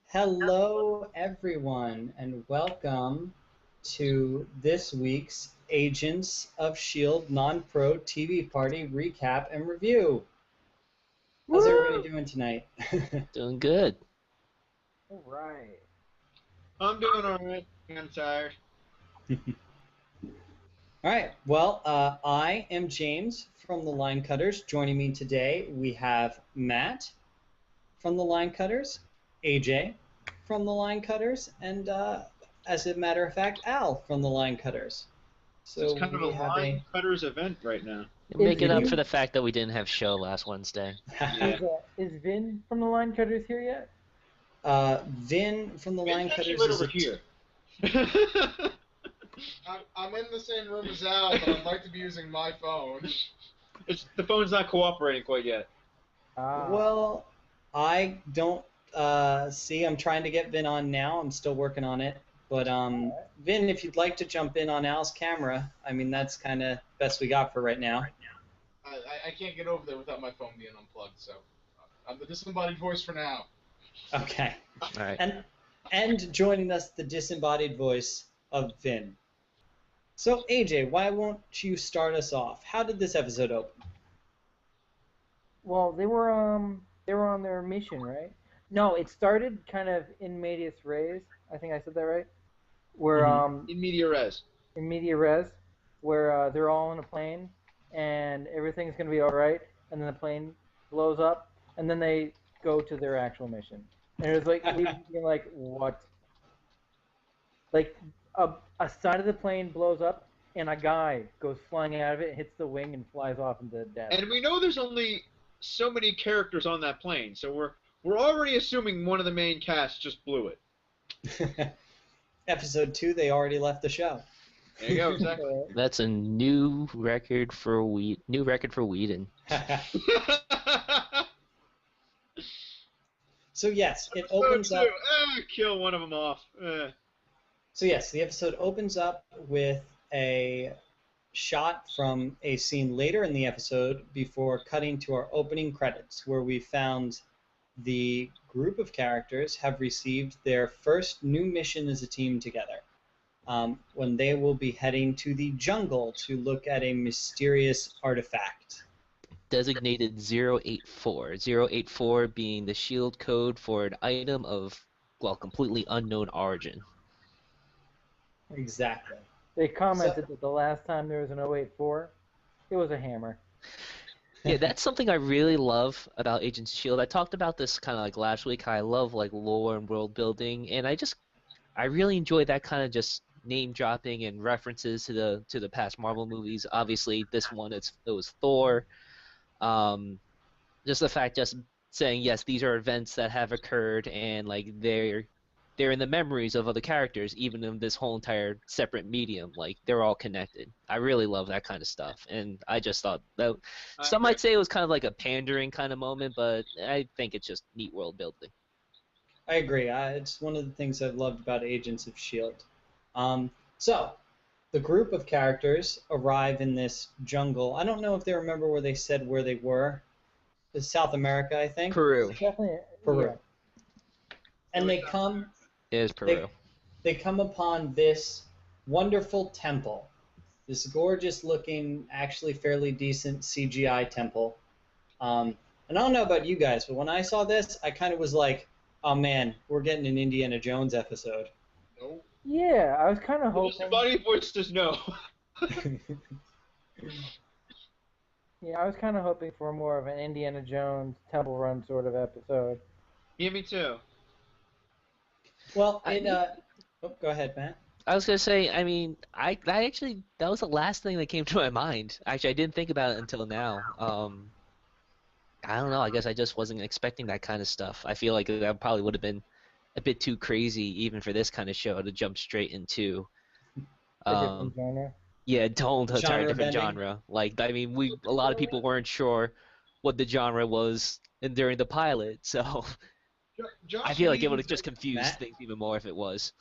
Hello, everyone, and welcome to this week's Agents of S.H.I.E.L.D. Non-Pro TV Party Recap and Review. How's everybody Woo! doing tonight? Doing good. All right. I'm doing alright. I'm tired. All right, well, I am James from the Line Cutters. Joining me today, we have Matt from the Line Cutters, AJ from the Line Cutters, and as a matter of fact, Al from the Line Cutters. So it's kind of a we have line cutters event right now. Making up you- for the fact that we didn't have show last Wednesday. Is Vin from the Line Cutters here yet? Vin from the Line It's actually Cutters right is over here. I'm in the same room as Al, but I'd like to be using my phone. The phone's not cooperating quite yet. Well, I don't see. I'm trying to get Vin on now. I'm still working on it. But Vin, if you'd like to jump in on Al's camera, I mean that's kind of best we got for right now. I can't get over there without my phone being unplugged, so I'm the disembodied voice for now. Okay. All right. And joining us, the disembodied voice of Vin. So AJ, why won't you start us off? How did this episode open? Well, they were on their mission, right? No, it started kind of in medias res. I think I said that right. Where In media res. in media res, where they're all in a plane and everything's gonna be all right, and then the plane blows up, and then they go to their actual mission. And it was like you're like what? Like a side of the plane blows up, and a guy goes flying out of it, hits the wing, and flies off into death. And we know there's only so many characters on that plane, so we're already assuming one of the main cast just blew it. Episode 2, they already left the show. There you go, exactly. That's a new record for Whedon. So yes, it opens up. Kill one of them off. So yes, the episode opens up with a shot from a scene later in the episode before cutting to our opening credits, where we found the group of characters have received their first new mission as a team together, when they will be heading to the jungle to look at a mysterious artifact. Designated 084. 084 being the S.H.I.E.L.D. code for an item of, well, completely unknown origin. Exactly. They commented that the last time there was an 084, it was a hammer. Yeah, that's something I really love about Agents of S.H.I.E.L.D. I talked about this kind of like last week, how I love like lore and world building, and I really enjoy that kind of just name dropping and references to the past Marvel movies. Obviously, this one it was Thor. Just the fact, just saying yes, these are events that have occurred, and like they're in the memories of other characters, even in this whole entire separate medium. Like they're all connected. I really love that kind of stuff, and I just thought that some might say it was kind of like a pandering kind of moment, but I think it's just neat world building. I agree. It's one of the things I've loved about Agents of S.H.I.E.L.D. So, the group of characters arrive in this jungle. I don't know if they remember where they said where they were. It's South America, I think. Peru. Definitely. Peru. Yeah. And they come. It is Peru. They come upon this wonderful temple. This gorgeous-looking, actually fairly decent CGI temple. And I don't know about you guys, but when I saw this, I kind of was like, oh man, we're getting an Indiana Jones episode. Nope. Yeah, I was kind of The hoping. disembodied voice says no. Yeah, I was kind of hoping for more of an Indiana Jones Temple Run sort of episode. Yeah, me too. Well, go ahead, Matt. I was gonna say, I mean, I actually that was the last thing that came to my mind. Actually, I didn't think about it until now. I don't know. I guess I just wasn't expecting that kind of stuff. I feel like that probably would have been a bit too crazy even for this kind of show to jump straight into. A different genre. Yeah, don't entire Genre different bending. genre. Like, I mean, a lot of people weren't sure what the genre was during the pilot, so Josh I feel like it would Whedon- have just confused Matt? things even more if it was.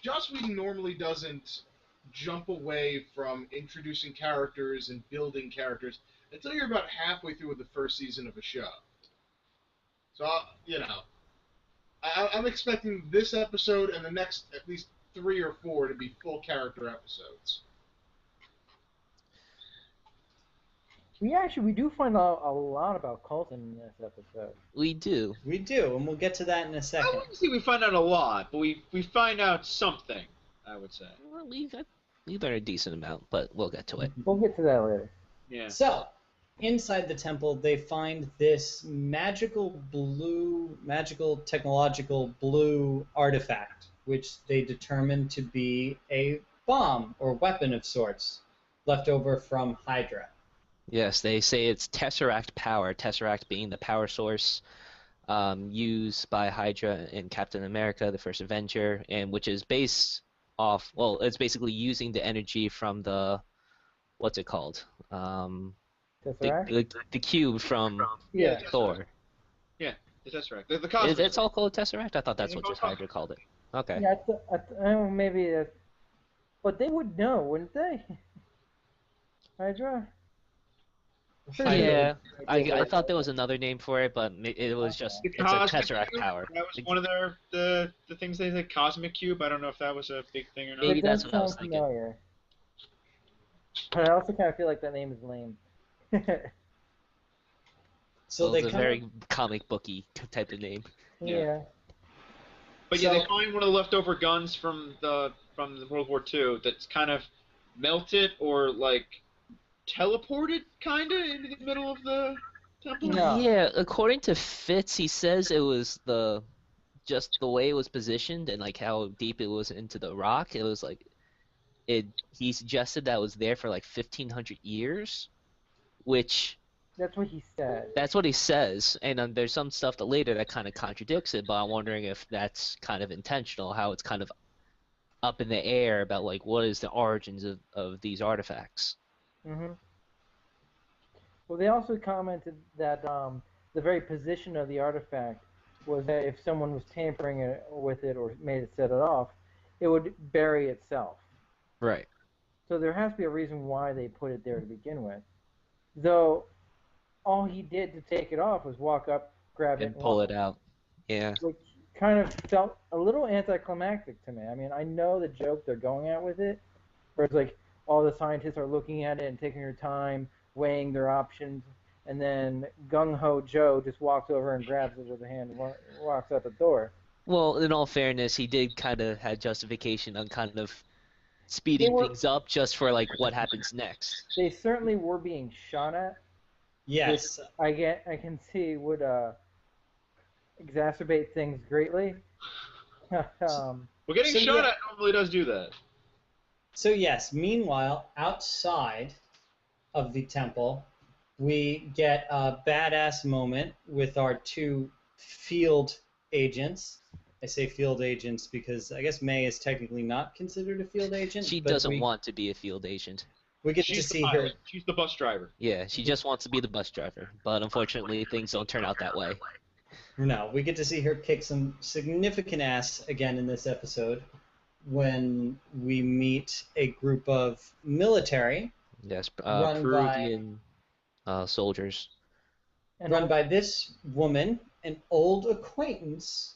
Joss Whedon normally doesn't jump away from introducing characters and building characters until you're about halfway through the first season of a show. So, I'm expecting this episode and the next at least 3 or 4 to be full character episodes. We do find out a lot about Coulson in this episode. We do. We do, and we'll get to that in a I second. wouldn't say we find out a lot, but we find out something, I would say. Well, we learned a decent amount, but we'll get to it. We'll get to that later. Yeah. So, inside the temple, they find this magical technological blue artifact, which they determine to be a bomb or weapon of sorts, left over from Hydra. Yes, they say it's Tesseract power, Tesseract being the power source used by Hydra in Captain America, the first Avenger, and which is based off, well, it's basically using the energy from the, what's it called? Tesseract? The cube from Yeah. Thor. Yeah, the Tesseract. The Cosmic. It's all called Tesseract? I thought that's what just Hydra called it. Okay. Yeah, maybe but they would know, wouldn't they? Hydra? Yeah, I thought there was another name for it, but it was just, The it's a Cosmic Tesseract Cube, power. That was one of the things they said, Cosmic Cube. I don't know if that was a big thing or not. Maybe It that's does what I was sound thinking. familiar. But I also kind of feel like that name is lame. So Well, they it's a kind very comic booky type of name. Yeah. But yeah, So- they find one of the leftover guns from the World War II that's kind of melted or like teleported, kind of into the middle of the temple. No. Yeah, according to Fitz, he says it was just the way it was positioned and like how deep it was into the rock. It was like he suggested that it was there for like 1,500 years, which That's what he said. that's what he says. And there's some stuff that later that kind of contradicts it, but I'm wondering if that's kind of intentional, how it's kind of up in the air about like what is the origins of these artifacts. Hmm. Well, they also commented that the very position of the artifact was that if someone was tampering with it or made it set it off, it would bury itself. Right. So there has to be a reason why they put it there to begin with. Though all he did to take it off was walk up, grab it, And pull walk, it out. Yeah. which kind of felt a little anticlimactic to me. I mean, I know the joke they're going at with it, where it's like all the scientists are looking at it and taking their time, weighing their options, and then gung-ho Joe just walks over and grabs it with a hand and walks out the door. Well, in all fairness, he did kind of had justification on kind of speeding things up just for like what happens next. They certainly were being shot at. yes, I can see would exacerbate things greatly. Well, getting So, shot yeah. at normally does do that. So yes, meanwhile, outside of the temple, we get a badass moment with our two field agents. I say field agents because I guess May is technically not considered a field agent. She but doesn't we, want to be a field agent. We get to She's the see her. pilot. She's the bus driver. Yeah, she just wants to be the bus driver, but unfortunately things don't turn out that way. No, we get to see her kick some significant ass again in this episode when we meet a group of military Yes, Run Peruvian soldiers. And run by this woman, an old acquaintance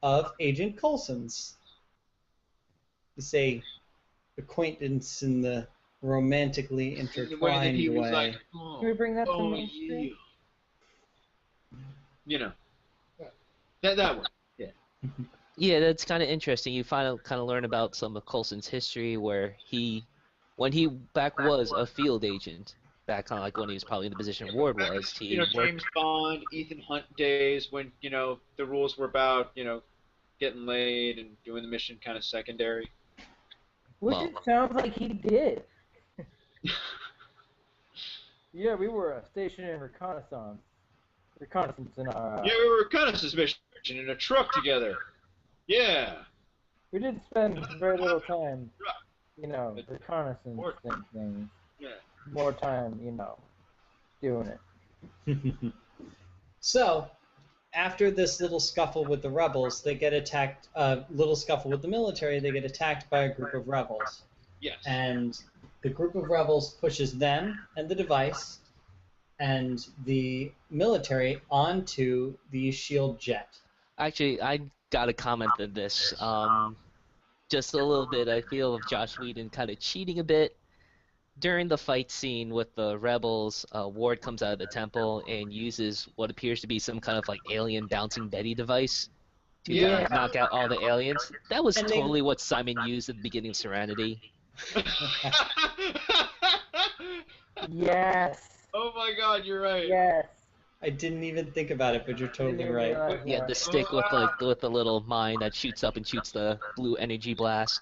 of Agent Coulson's. You say acquaintance in the romantically The way that intertwined he was way. like, Can we bring that to oh, mainstream? yeah. You know. That one. Yeah, that's kind of interesting. You kind of learn about some of Coulson's history where when he back was a field agent, back on like when he was probably in the position Ward was, he worked. James Bond, Ethan Hunt days when, the rules were about, getting laid and doing the mission kind of secondary. Which Well- it sounds like he did. Yeah, we were stationed in reconnaissance in our. Yeah, we were reconnaissance mission in a truck together. Yeah. We did spend very little time, reconnaissance things. Yeah. More time, doing it. So, after this little scuffle with the rebels, they get attacked. Little scuffle with the military, they get attacked by a group of rebels, Yes. and the group of rebels pushes them and the device and the military onto the S.H.I.E.L.D. jet. Actually, I gotta comment on this. Just a little bit. I feel of Josh Whedon kind of cheating a bit. During the fight scene with the rebels, Ward comes out of the temple and uses what appears to be some kind of like alien bouncing Betty device to Yeah. knock out all the aliens. That was And totally what Simon used at the beginning of Serenity. Yes. Oh my God, you're right. Yes. I didn't even think about it, but you're totally Didn't right. realize Yeah, that. the stick with the little mine that shoots up and shoots the blue energy blast.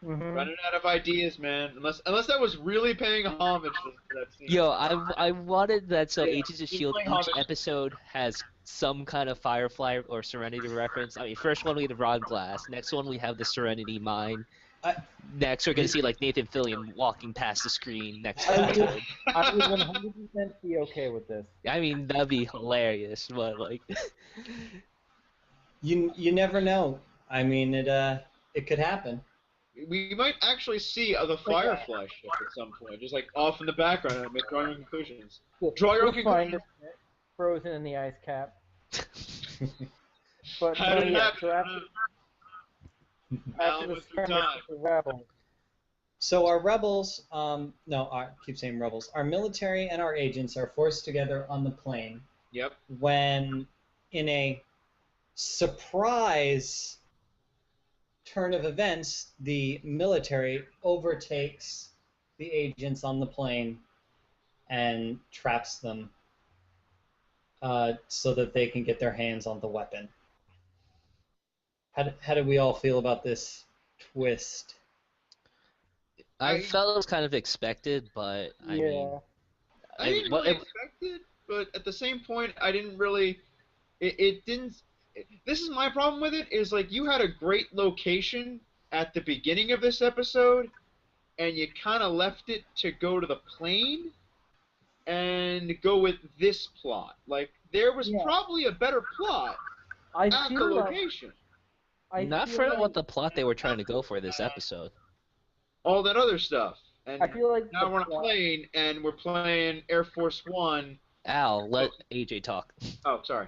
Mm-hmm. Running out of ideas, man. Unless that was really paying homage to that scene. Yo, I wanted that so Yeah, Agents of he's S.H.I.E.L.D. playing each homage. episode has some kind of Firefly or Serenity reference. I mean, first one we get the Rod Glass, next one we have the Serenity Mine. I- Next we're gonna see like Nathan Fillion walking past the screen next I would- episode. I would 100% be okay with this. I mean, that'd be hilarious, but like, You never know. I mean, it could happen. We might actually see the Firefly ship at some point, just like off in the background and draw your own conclusions. Draw your own We'll find conclusions. it frozen in the ice cap. But How no, did it yeah, happen? so after Alan the went through skirmish time. with the rebels, So our rebels, I keep saying rebels. Our military and our agents are forced together on the plane Yep. when, in a surprise turn of events, the military overtakes the agents on the plane and traps them so that they can get their hands on the weapon. How do we all feel about this twist? I felt it was kind of expected, but I mean, I didn't really expect it, but at the same point, I didn't really. It didn't. This is my problem with it. Is like you had a great location at the beginning of this episode, and you kind of left it to go to the plane, and go with this plot. Like there was probably a better plot at the location. Not for what the plot they were trying to go for this episode. All that other stuff. And I feel like now we're on a plane, and we're playing Air Force One. Al, let AJ talk. Oh, sorry.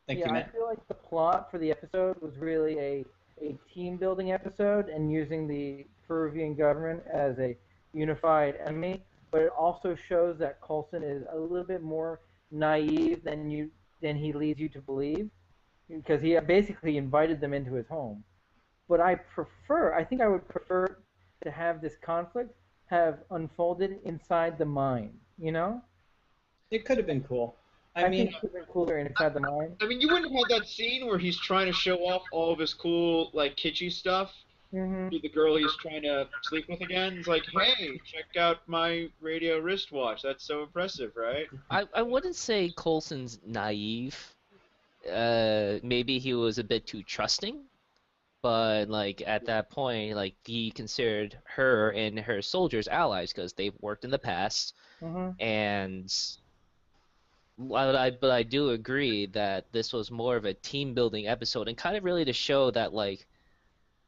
Thank you, Matt. I feel like the plot for the episode was really a team-building episode and using the Peruvian government as a unified enemy, but it also shows that Coulson is a little bit more naive than he leads you to believe, because he basically invited them into his home. But I think I would prefer to have this conflict have unfolded inside the mine, you know? It could have been cool. I think it would have been cooler inside the mine. I mean, you wouldn't have had that scene where he's trying to show off all of his cool, like, kitschy stuff to the girl he's trying to sleep with again. It's like, hey, check out my radio wristwatch. That's so impressive, right? I wouldn't say Coulson's naive. Maybe he was a bit too trusting. But, like, at that point, like, he considered her and her soldiers allies because they've worked in the past. And but I do agree that this was more of a team-building episode and kind of really to show that, like,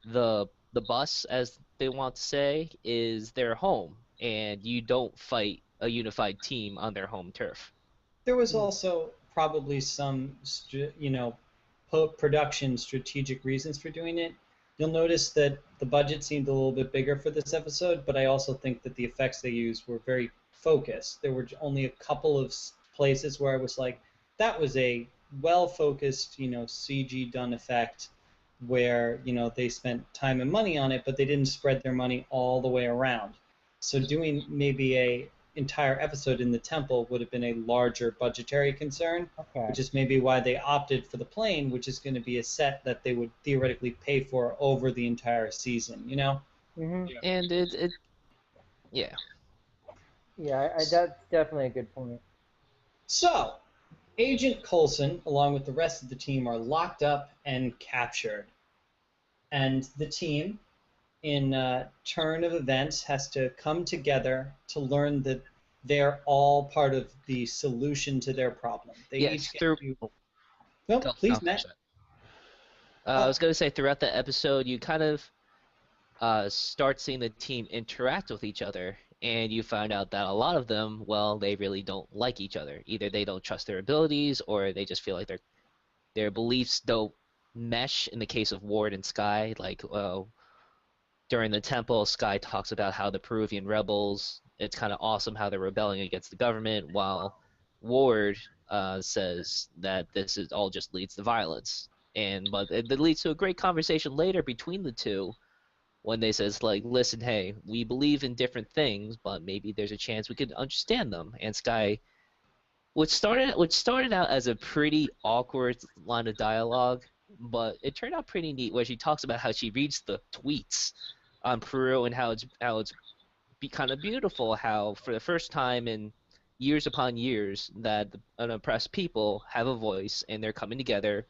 the bus, as they want to say, is their home. And you don't fight a unified team on their home turf. There was also probably some, production strategic reasons for doing it. You'll notice that the budget seemed a little bit bigger for this episode, but I also think that the effects they used were very focused. There were only a couple of places where I was like, that was a well-focused, CG done effect where, they spent time and money on it, but they didn't spread their money all the way around. So doing maybe a entire episode in the temple would have been a larger budgetary concern, which is maybe why they opted for the plane, which is going to be a set that they would theoretically pay for over the entire season, And yeah. Yeah, that's definitely a good point. So, Agent Coulson, along with the rest of the team, are locked up and captured. And the team, in turn of events, has to come together to learn that they're all part of the solution to their problem. They each get please, Matt. I was going to say, throughout the episode, you kind of start seeing the team interact with each other, and you find out that a lot of them, well, they really don't like each other. Either they don't trust their abilities, or they just feel like their beliefs don't mesh. In the case of Ward and Sky, like during the temple, Sky talks about how the Peruvian rebels, it's kind of awesome how they're rebelling against the government, while Ward says that this is all just leads to violence. But it leads to a great conversation later between the two when they says like, listen, hey, we believe in different things, but maybe there's a chance we could understand them. And Sky, which started out as a pretty awkward line of dialogue, but it turned out pretty neat where she talks about how she reads the tweets on Peru and how it's kind of beautiful how for the first time in years upon years that an oppressed people have a voice and they're coming together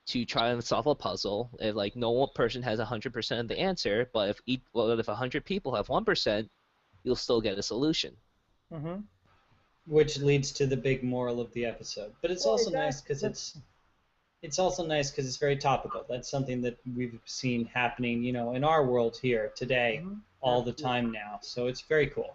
to try and solve a puzzle. And like no one person has 100% of the answer, but if 100 people have 1%, you'll still get a solution. Mm-hmm. Which leads to the big moral of the episode. But it's also exactly. nice because it's also nice because it's very topical. That's something that we've seen happening, in our world here today, all the time now. So it's very cool.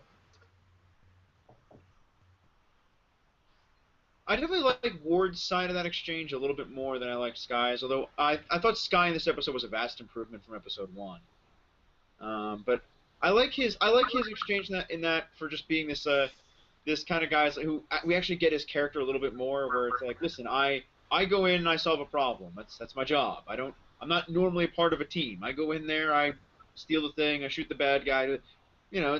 I definitely like Ward's side of that exchange a little bit more than I like Sky's. Although I thought Sky in this episode was a vast improvement from episode 1. But I like his exchange in that for just being this kind of guy who we actually get his character a little bit more, where it's like, listen, I go in and I solve a problem. That's my job. I'm not normally a part of a team. I go in there, I steal the thing, I shoot the bad guy.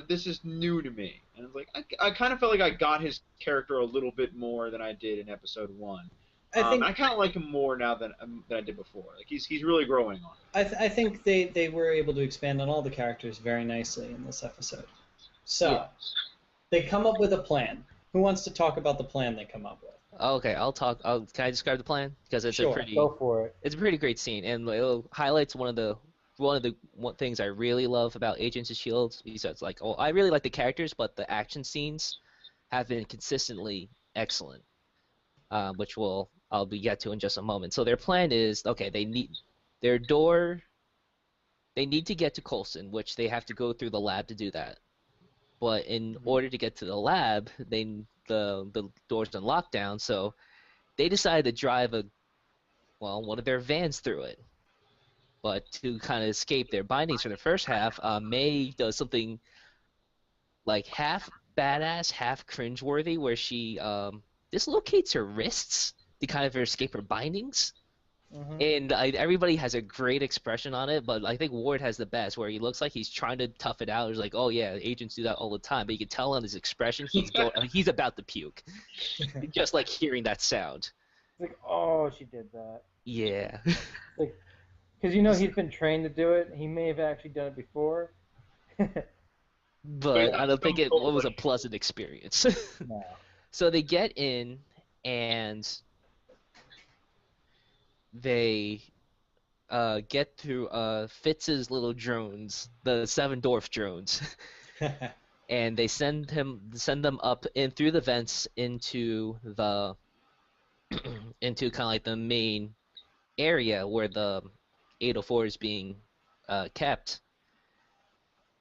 This is new to me. And it's like I kind of felt like I got his character a little bit more than I did in episode 1. I kind of like him more now than I did before. Like he's really growing on me. I think they were able to expand on all the characters very nicely in this episode. So they come up with a plan. Who wants to talk about the plan they come up with? Okay, I'll talk. Can I describe the plan? Because it's Go for it. It's a pretty great scene, and it highlights one of the things I really love about Agents of S.H.I.E.L.D. Besides, like, I really like the characters, but the action scenes have been consistently excellent, which I'll get to in just a moment. So their plan is, okay, they need to get to Coulson, which they have to go through the lab to do that. But in order to get to the lab, the door's on lockdown, so they decided to drive one of their vans through it. But to kind of escape their bindings for the first half, May does something like half badass, half cringeworthy, where she dislocates her wrists to kind of escape her bindings. And everybody has a great expression on it, but I think Ward has the best, where he looks like he's trying to tough it out. He's like, oh yeah, agents do that all the time, but you can tell on his expression he's about to puke, just like hearing that sound. It's like, oh, she did that. Yeah. Because he's been trained to do it. He may have actually done it before. But I don't think it was a pleasant experience. No. So they get in, and they get through Fitz's little drones, the 7 dwarf drones, and they send them up in through the vents into the into kind of like the main area where the 804 is being kept,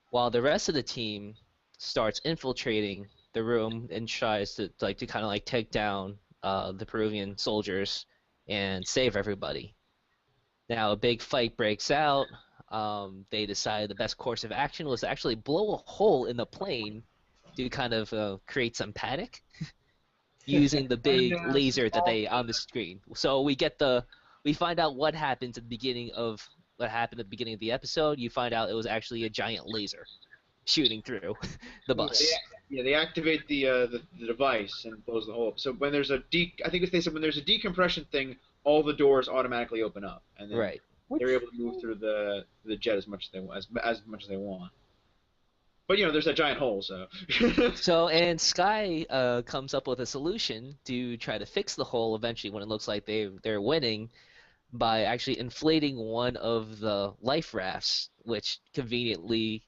while the rest of the team starts infiltrating the room and tries to kind of like take down the Peruvian soldiers and save everybody. Now a big fight breaks out. They decided the best course of action was to actually blow a hole in the plane to kind of create some panic using the big laser that they on the screen. So we find out what happened at the beginning of the episode. You find out it was actually a giant laser shooting through the bus. They activate the device and blows the hole up. So when there's I think they said when there's a decompression thing, all the doors automatically open up, and then they're able to move through the jet as much as they want. But there's that giant hole, so. And Sky comes up with a solution to try to fix the hole eventually when it looks like they're winning, by actually inflating one of the life rafts, which conveniently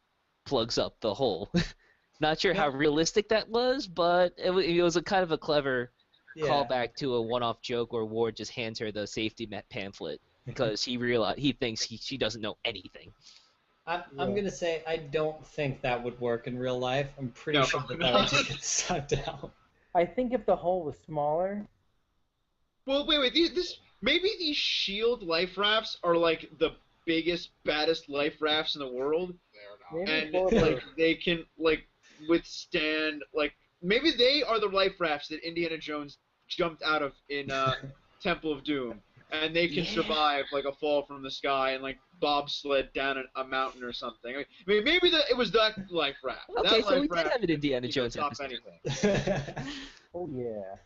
plugs up the hole. Not sure how realistic that was, but it was a kind of a clever callback to a one-off joke where Ward just hands her the safety pamphlet because he thinks she doesn't know anything. I'm gonna say I don't think that would work in real life. I'm pretty No, sure probably that would not. just get sucked out. I think if the hole was smaller, Well, wait. Maybe these shield life rafts are like the biggest, baddest life rafts in the world, They are not. maybe and full of like proof. they can like withstand like maybe they are the life rafts that Indiana Jones jumped out of in Temple of Doom, and they can Yeah. survive like a fall from the sky and like bobsled down a mountain or something. I mean, maybe it was that life raft. Okay, That so we life did raft have an can, Indiana Jones stop episode. anything. Oh yeah. My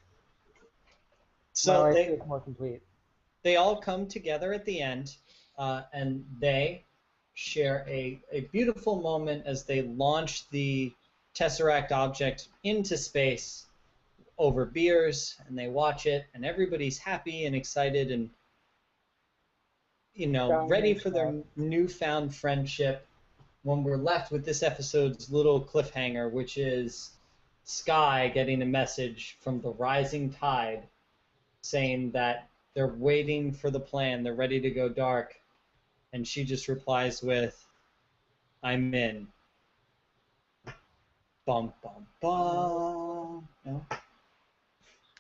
So life they is more complete. they all come together at the end, and they share a beautiful moment as they launch the Tesseract object into space over beers, and they watch it, and everybody's happy and excited and ready for their newfound friendship. When we're left with this episode's little cliffhanger, which is Sky getting a message from the rising tide saying that they're waiting for the plan, they're ready to go dark, and she just replies with, "I'm in." Bum bum bum. No?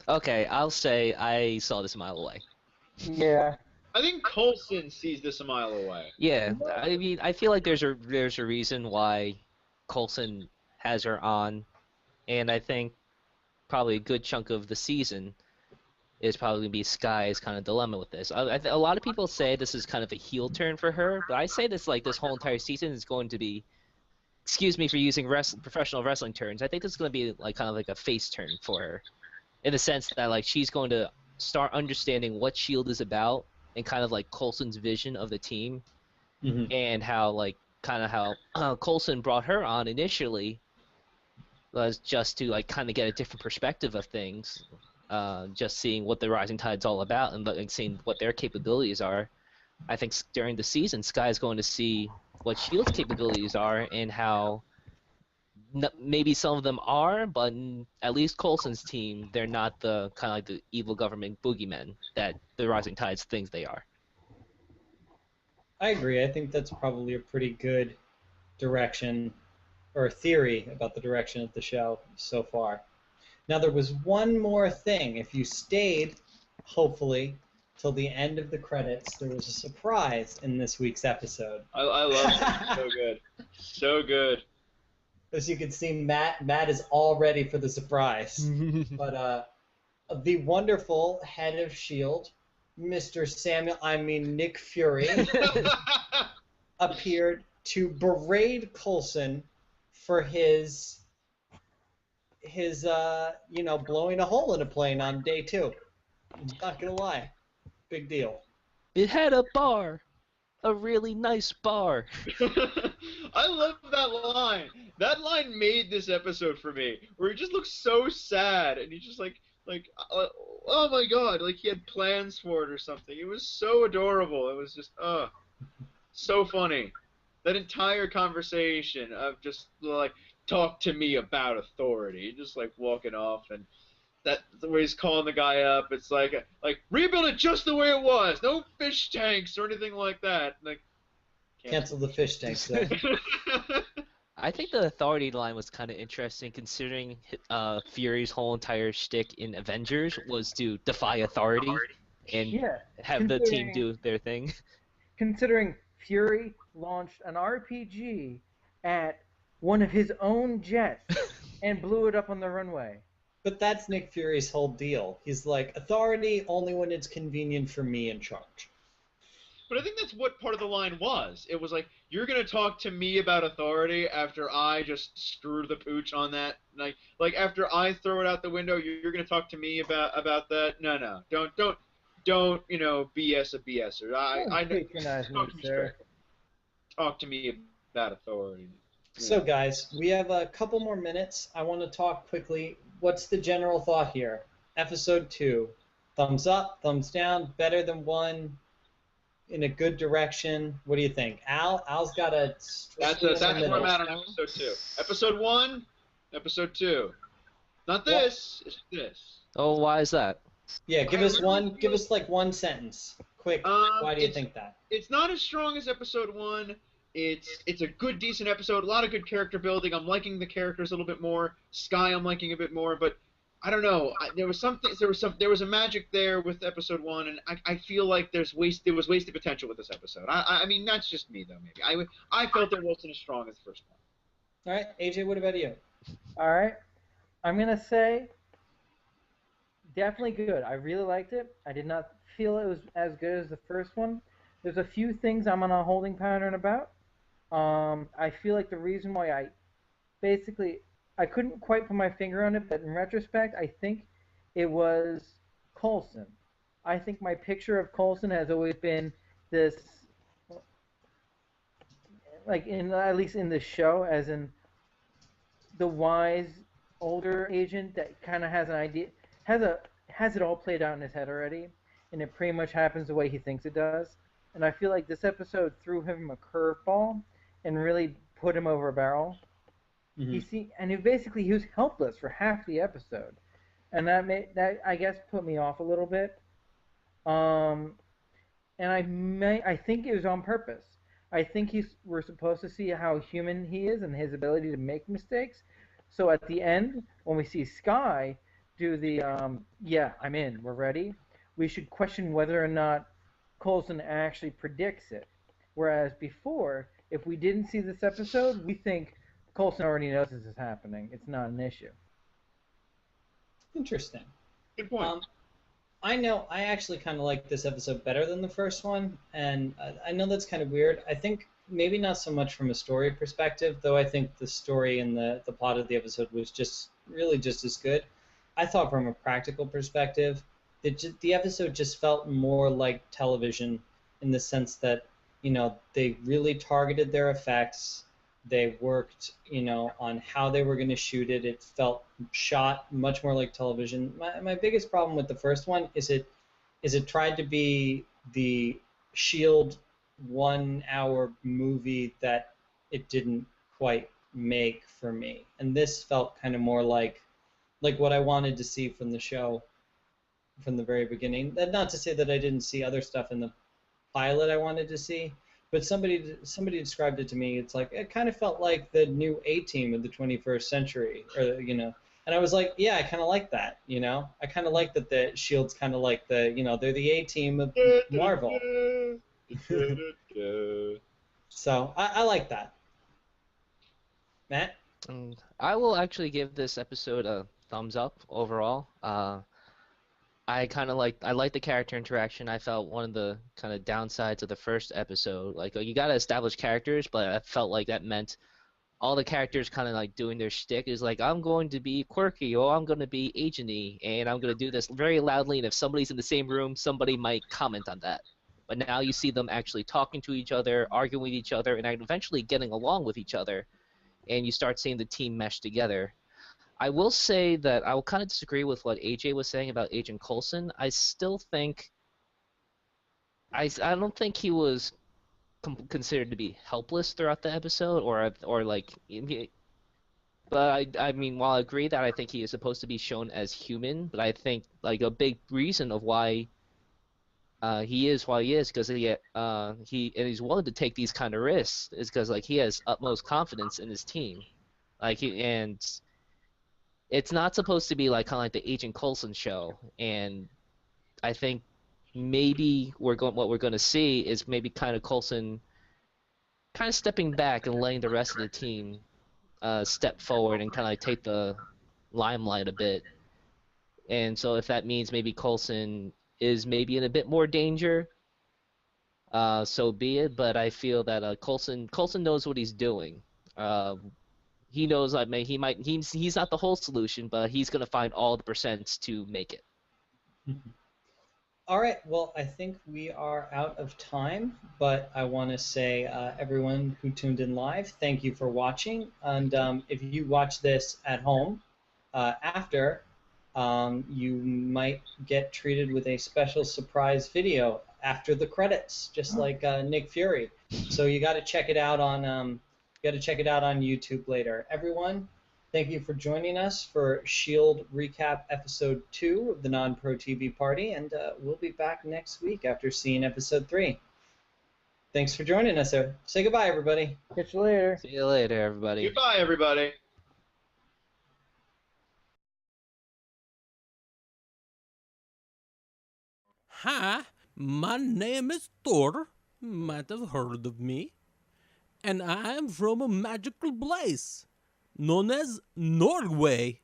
Okay, I'll say I saw this a mile away. Yeah. I think Coulson sees this a mile away. Yeah, I mean, I feel like there's a reason why Coulson has her on, and I think probably a good chunk of the season is probably gonna be Sky's kind of dilemma with this. A lot of people say this is kind of a heel turn for her, but I say this whole entire season is going to be, excuse me for using professional wrestling terms, I think this is going to be like kind of like a face turn for her, in the sense that like she's going to start understanding what S.H.I.E.L.D. is about and kind of like Coulson's vision of the team, Mm-hmm. and how like kind of how Coulson brought her on initially was just to like kind of get a different perspective of things, just seeing what the Rising Tide's all about and like, seeing what their capabilities are. I think during the season, Sky is going to see what S.H.I.E.L.D.'s capabilities are and how maybe some of them are, but at least Coulson's team, they're not the kind of like the evil government boogeymen that the Rising Tides thinks they are. I agree. I think that's probably a pretty good direction or theory about the direction of the show so far. Now, there was one more thing. If you stayed, hopefully, till the end of the credits, there was a surprise in this week's episode. I love it. So good. So good. As you can see, Matt is all ready for the surprise. But the wonderful head of S.H.I.E.L.D., Mr. Nick Fury, appeared to berate Coulson for his blowing a hole in a plane on day 2. I'm not gonna lie, big deal. It had a bar, a really nice bar. I love that line. That line made this episode for me, where he just looks so sad, and he just oh my god, like he had plans for it or something. It was so adorable. It was just, so funny. That entire conversation of just like, talk to me about authority, just like walking off, and that the way he's calling the guy up, it's like rebuild it just the way it was, no fish tanks or anything like that. Like, Cancel the fish tanks, though. I think the authority line was kind of interesting, considering Fury's whole entire shtick in Avengers was to defy authority and Yeah. have the team do their thing. Considering Fury launched an RPG at one of his own jets and blew it up on the runway. But that's Nick Fury's whole deal. He's like, authority only when it's convenient for me in charge. But I think that's what part of the line was. It was like, you're gonna talk to me about authority after I just screw the pooch on that. Like after I throw it out the window, you're gonna talk to me about that. No, don't BS a BSer. I Patronize me, talk to me sir. straight. Talk to me about authority. So, guys, we have a couple more minutes. I want to talk quickly. What's the general thought here? Episode 2. Thumbs up, thumbs down, better than 1, in a good direction. What do you think? Al's got a... That's where I'm at on episode 2. Episode 1, episode 2. Not this, it's this. Oh, why is that? Yeah, give us like one sentence. Quick, why do you think that? It's not as strong as episode 1. It's a good, decent episode. A lot of good character building. I'm liking the characters a little bit more. Sky, I'm liking a bit more, but I don't know. There was a magic there with episode 1, and I feel like there was wasted potential with this episode. I mean, that's just me though. Maybe I felt it wasn't as strong as the first one. All right, AJ, what about you? All right. I'm going to say definitely good. I really liked it. I did not feel it was as good as the first one. There's a few things I'm on a holding pattern about. I feel like the reason why I couldn't quite put my finger on it, but in retrospect, I think it was Coulson. I think my picture of Coulson has always been this, like at least in this show, as in the wise older agent that kind of has an idea, has it all played out in his head already, and it pretty much happens the way he thinks it does. And I feel like this episode threw him a curveball and really put him over a barrel. And he was helpless for half the episode, and that I guess put me off a little bit. And I think it was on purpose. I think we're supposed to see how human he is and his ability to make mistakes. So at the end, when we see Sky do the yeah, I'm in, we're ready, we should question whether or not Coulson actually predicts it. Whereas before, if we didn't see this episode, we think Coulson already knows this is happening. It's not an issue. Interesting. Good point. I actually kind of like this episode better than the first one, and I know that's kind of weird. I think maybe not so much from a story perspective, though I think the story and the plot of the episode was just as good. I thought from a practical perspective, the episode just felt more like television in the sense that, they really targeted their effects. They worked, on how they were going to shoot it. It felt shot much more like television. My biggest problem with the first one is it tried to be the S.H.I.E.L.D. 1 hour movie that it didn't quite make for me. And this felt kind of more like what I wanted to see from the show from the very beginning. Not to say that I didn't see other stuff in the pilot I wanted to see, but somebody described it to me. It's like it kind of felt like the new A-Team of the 21st century, or and I was like, yeah, I kind of like that. I kind of like that the S.H.I.E.L.D.'s kind of like they're the A-Team of Marvel. So I like that. Matt? I will actually give this episode a thumbs up overall. I like the character interaction. I felt one of the kind of downsides of the first episode, like you got to establish characters, but I felt like that meant all the characters kind of like doing their shtick is like, I'm going to be quirky, or I'm going to be agenty, and I'm going to do this very loudly, and if somebody's in the same room, somebody might comment on that. But now you see them actually talking to each other, arguing with each other, and eventually getting along with each other, and you start seeing the team mesh together. I will say that I will kind of disagree with what AJ was saying about Agent Coulson. I still think I don't think he was considered to be helpless throughout the episode, or like. But I mean, while I agree that I think he is supposed to be shown as human, but I think like a big reason of why he is because he's willing to take these kind of risks is because like he has utmost confidence in his team, and it's not supposed to be like kind of like the Agent Coulson show, and I think maybe what we're going to see is maybe kind of Coulson kind of stepping back and letting the rest of the team step forward and kind of like take the limelight a bit. And so if that means maybe Coulson is maybe in a bit more danger, so be it. But I feel that Coulson knows what he's doing. He knows he's not the whole solution, but he's gonna find all the percents to make it. All right. Well, I think we are out of time, but I want to say everyone who tuned in live, thank you for watching. And if you watch this at home after, you might get treated with a special surprise video after the credits, just like Nick Fury. So you got to check it out on YouTube later. Everyone, thank you for joining us for S.H.I.E.L.D. Recap Episode 2 of the Non-Pro TV Party, and we'll be back next week after seeing Episode 3. Thanks for joining us, sir. Say goodbye, everybody. Catch you later. See you later, everybody. Goodbye, everybody. Hi, my name is Thor. Might have heard of me. And I am from a magical place known as Norway.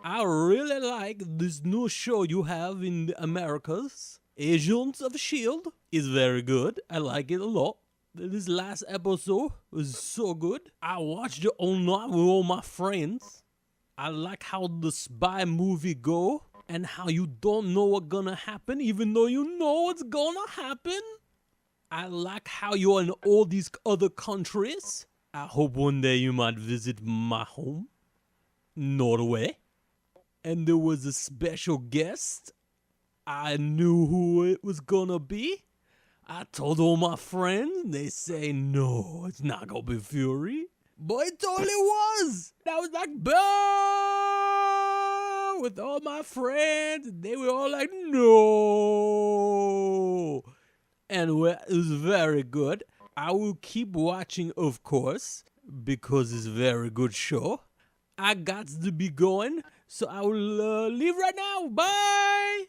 I really like this new show you have in the Americas. Agents of S.H.I.E.L.D. is very good. I like it a lot. This last episode was so good. I watched it all night with all my friends. I like how the spy movie go and how you don't know what's gonna happen even though you know what's gonna happen. I like how you're in all these other countries. I hope one day you might visit my home, Norway. And there was a special guest. I knew who it was gonna be. I told all my friends. They say, no, it's not gonna be Fury. But it totally was. I was like, "Bah!" with all my friends. They were all like, no. And it was very good. I will keep watching, of course, because it's a very good show. I got to be going, so I will leave right now. Bye!